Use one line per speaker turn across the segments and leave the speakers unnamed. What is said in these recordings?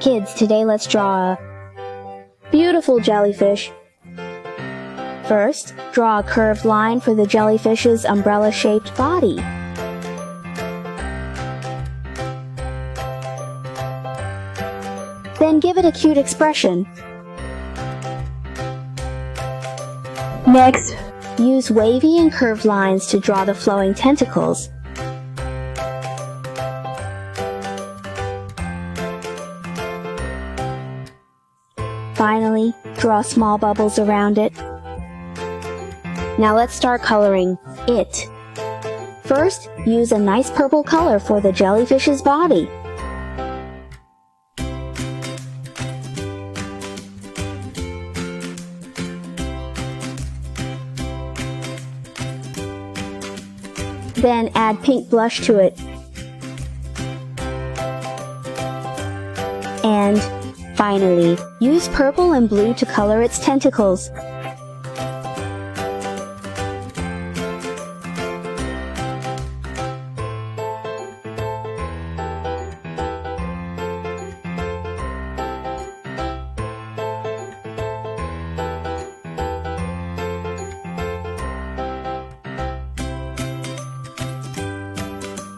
Kids, today let's draw a beautiful jellyfish. First, draw a curved line for the jellyfish's umbrella-shaped body. Then give it a cute expression. Next, use wavy and curved lines to draw the flowing tentacles. Finally, draw small bubbles around it. Now let's start coloring it. First, use a nice purple color for the jellyfish's body. Then add pink blush to it. And finally, use purple and blue to color its tentacles.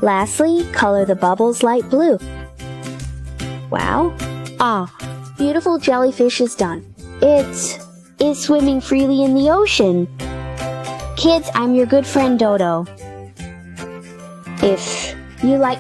Lastly, color the bubbles light blue. Wow! Beautiful jellyfish is done. It is swimming freely in the ocean. Kids, I'm your good friend Dodo. If you like